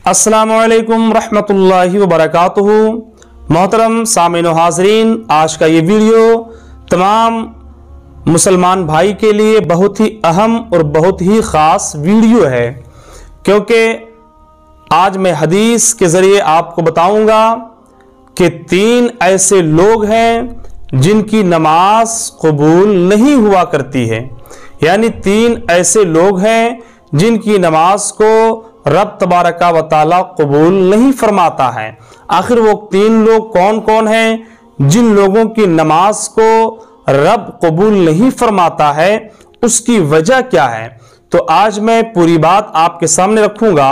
अस्सलामु अलैकुम रहमतुल्लाहि व बरकातुहू। मोहतरम सामीन व हाज़रीन, आज का ये वीडियो तमाम मुसलमान भाई के लिए बहुत ही अहम और बहुत ही ख़ास वीडियो है, क्योंकि आज मैं हदीस के ज़रिए आपको बताऊंगा कि 3 ऐसे लोग हैं जिनकी नमाज कबूल नहीं हुआ करती है। यानी 3 ऐसे लोग हैं जिनकी नमाज को रब तबारका व ताला कबूल नहीं फरमाता है। आखिर वो 3 लोग कौन कौन हैं जिन लोगों की नमाज को रब कबूल नहीं फरमाता है, उसकी वजह क्या है? तो आज मैं पूरी बात आपके सामने रखूंगा।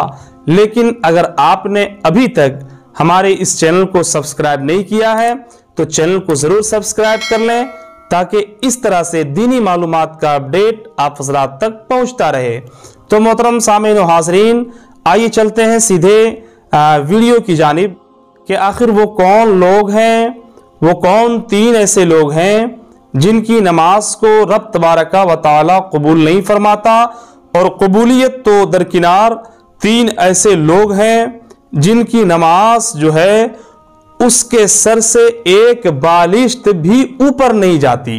लेकिन अगर आपने अभी तक हमारे इस चैनल को सब्सक्राइब नहीं किया है तो चैनल को जरूर सब्सक्राइब कर लें, ताकि इस तरह से दीनी मालूमात का अपडेट आप हज़रात तक पहुंचता रहे। तो मोहतरम सामीन व हाज़रीन, आइए चलते हैं सीधे वीडियो की जानिब कि आखिर वो कौन लोग हैं, वो कौन 3 ऐसे लोग हैं जिनकी नमाज को रब तबारका व ताला कबूल नहीं फरमाता। और कबूलियत तो दरकिनार, 3 ऐसे लोग हैं जिनकी नमाज जो है उसके सर से एक बालिश्त भी ऊपर नहीं जाती।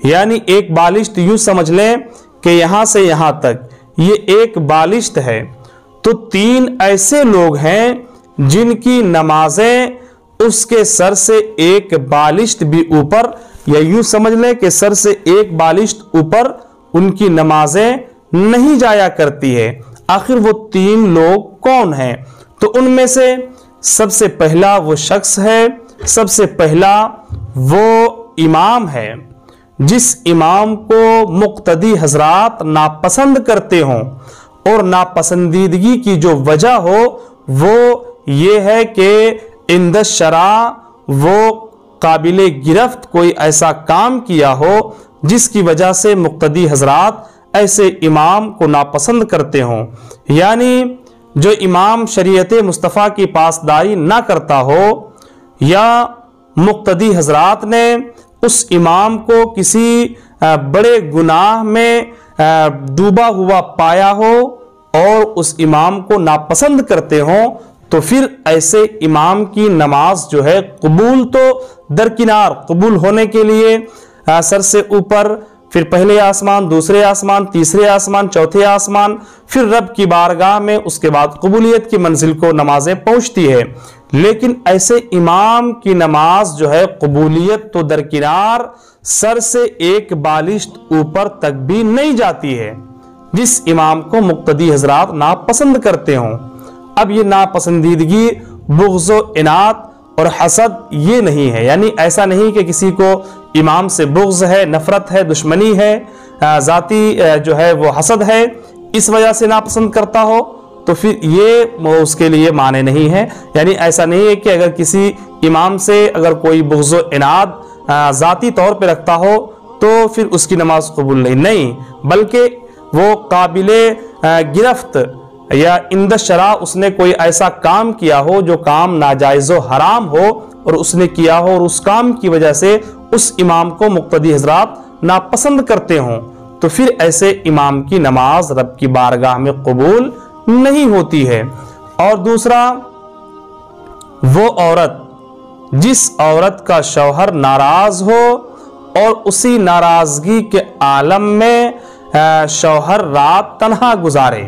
यानी एक बालिश्त यूं समझ लें कि यहां से यहां तक ये एक बालिश्त है। तो 3 ऐसे लोग हैं जिनकी नमाजें उसके सर से एक बालिश्त भी ऊपर, या यूं समझ लें कि सर से एक बालिश्त ऊपर उनकी नमाजें नहीं जाया करती है। आखिर वो 3 लोग कौन हैं? तो उनमें से सबसे पहला वो शख्स है, सबसे पहला वो इमाम है जिस इमाम को मुक्तदी हजरात नापसंद करते हों, और नापसंदीदगी की जो वजह हो वो ये है कि इंद शरा वो काबिले गिरफ्त कोई ऐसा काम किया हो जिसकी वजह से मुक्तदी हजरात ऐसे इमाम को नापसंद करते हों। यानी जो इमाम शरीयत मुस्तफ़ा की पासदारी ना करता हो, या मुक्तदी हजरात ने उस इमाम को किसी बड़े गुनाह में डूबा हुआ पाया हो और उस इमाम को नापसंद करते हों, तो फिर ऐसे इमाम की नमाज जो है कबूल तो दरकिनार, कबूल होने के लिए सर से ऊपर, फिर पहले आसमान, दूसरे आसमान, तीसरे आसमान, चौथे आसमान, फिर रब की बारगाह में उसके बाद कबूलियत की मंजिल को नमाजें पहुंचती है। लेकिन ऐसे इमाम की नमाज जो है कबूलियत तो दरकिनार, सर से एक बालिश्त ऊपर तक भी नहीं जाती है, जिस इमाम को मुक्तदी हजरात नापसंद करते हों। अब ये नापसंदीदगी बुग़्ज़ व इनात और हसद ये नहीं है। यानी ऐसा नहीं कि किसी को इमाम से बुग़्ज़ है, नफरत है, दुश्मनी है, ज़ाती जो है वो हसद है, इस वजह से नापसंद करता हो, तो फिर ये उसके लिए माने नहीं है। यानी ऐसा नहीं है कि अगर किसी इमाम से अगर कोई बुग़्ज़ व इनात ज़ाती तौर पे रखता हो तो फिर उसकी नमाज कबूल नहीं, बल्कि वो काबिले गिरफ्त या इंद शरा उसने कोई ऐसा काम किया हो जो काम नाजायज़ व हराम हो और उसने किया हो, और उस काम की वजह से उस इमाम को मुक्तदी हजरात नापसंद करते हों, तो फिर ऐसे इमाम की नमाज रब की बारगाह में कबूल नहीं होती है। और दूसरा, वो औरत जिस औरत का शौहर नाराज हो और उसी नाराजगी के आलम में शौहर रात तन्हा गुजारे,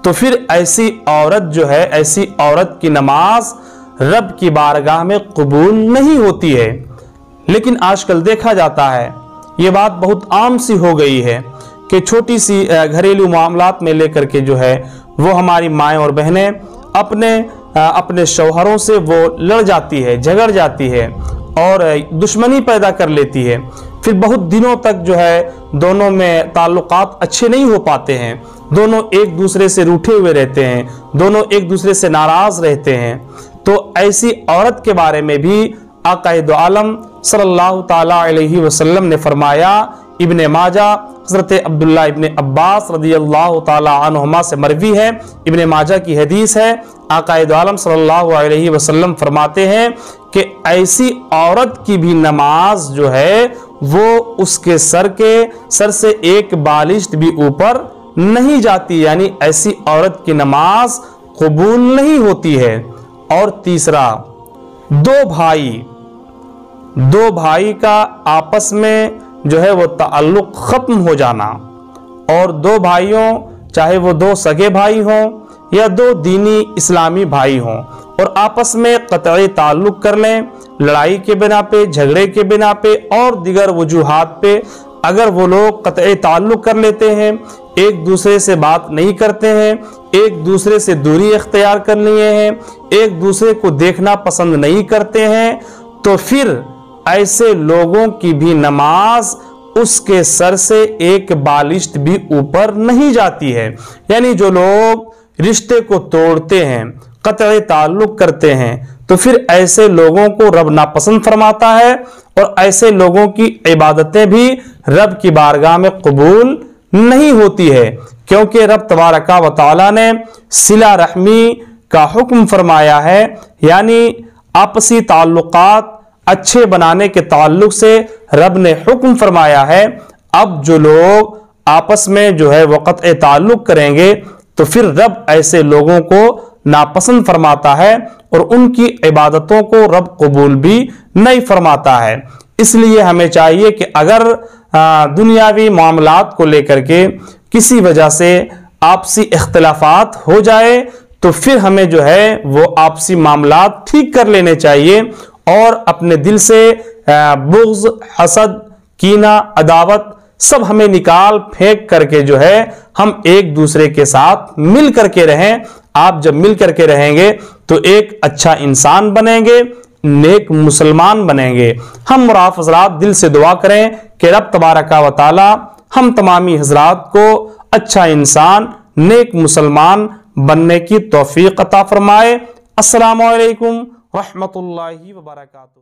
तो फिर ऐसी औरत जो है, ऐसी औरत की नमाज रब की बारगाह में कबूल नहीं होती है। लेकिन आजकल देखा जाता है, ये बात बहुत आम सी हो गई है कि छोटी सी घरेलू मामलात में लेकर के जो है वो हमारी माएँ और बहनें अपने शौहरों से वो लड़ जाती है, झगड़ जाती है और दुश्मनी पैदा कर लेती है। फिर बहुत दिनों तक जो है दोनों में ताल्लुकात अच्छे नहीं हो पाते हैं, दोनों एक दूसरे से रूठे हुए रहते हैं, दोनों एक दूसरे से नाराज रहते हैं। तो ऐसी औरत के बारे में भी आक़ाए दो आलम सल्लल्लाहु ताला अलैहि वसल्लम ने फरमाया। इब्ने माजा हज़रत अब्दुल्ला इब्ने अब्बास रज़ियल्लाहु ताला अन्हुमा से मरवी है, इब्ने माजा की हदीस है। आक़ाए दो आलम सल्लल्लाहु अलैहि वसल्लम फरमाते हैं कि ऐसी औरत की भी नमाज जो है वो उसके सर से एक बालिश्त भी ऊपर नहीं जाती। यानी ऐसी औरत की नमाज قبول نہیں ہوتی ہے۔ اور تیسرا، دو بھائی کا آپس میں جو ہے وہ تعلق ختم ہو جانا، اور دو بھائیوں چاہے وہ دو سگے بھائی ہوں یا دو دینی اسلامی بھائی ہوں اور آپس میں قطعی تعلق کر لیں، لڑائی کے بنا پہ، جھگڑے کے بنا پہ اور دیگر وجوہات پہ اگر وہ لوگ قطعی تعلق کر لیتے ہیں، ایک دوسرے سے بات نہیں کرتے ہیں، ایک دوسرے سے دوری اختیار کر لیے ہیں، ایک دوسرے کو دیکھنا پسند نہیں کرتے ہیں، تو پھر ایسے لوگوں کی بھی نماز اس کے سر سے ایک بالشت بھی اوپر نہیں جاتی ہے۔ یعنی جو لوگ رشتے کو توڑتے ہیں، قطعی تعلق کرتے ہیں، تو پھر ایسے لوگوں کو رب ناپسند فرماتا ہے، اور ایسے لوگوں کی عبادتیں بھی رب کی بارگاہ میں قبول نہیں ہوتی ہے، کیونکہ رب تبارک و تعالی نے صلہ رحمی کا حکم فرمایا ہے، یعنی آپسی تعلقات اچھے بنانے کے تعلق سے رب نے حکم فرمایا ہے۔ اب جو لوگ آپس میں جو ہے وہ قطع تعلق کریں گے تو پھر رب ایسے لوگوں کو ناپسند فرماتا ہے اور ان کی عبادتوں کو رب قبول بھی نہیں فرماتا ہے۔ اس لیے ہمیں چاہیے کہ اگر دنیاوی معاملات کو لے کر کے کسی وجہ سے آپسی اختلافات ہو جائے تو پھر ہمیں جو ہے وہ آپسی معاملات ٹھیک کر لینے چاہیے، اور اپنے دل سے بغض، حسد، کینہ، عداوت سب ہمیں نکال پھینک کر کے جو ہے ہم ایک دوسرے کے ساتھ مل کر کے رہیں۔ آپ جب مل کر کے رہیں گے تو ایک اچھا انسان بنیں گے، نیک مسلمان بنیں گے۔ ہم مراف حضرات دل سے دعا کریں کہ رب تبارک و تعالی ہم تمامی حضرات کو اچھا انسان، نیک مسلمان بننے کی توفیق عطا فرمائے۔ السلام علیکم ورحمۃ اللہ وبرکاتہ۔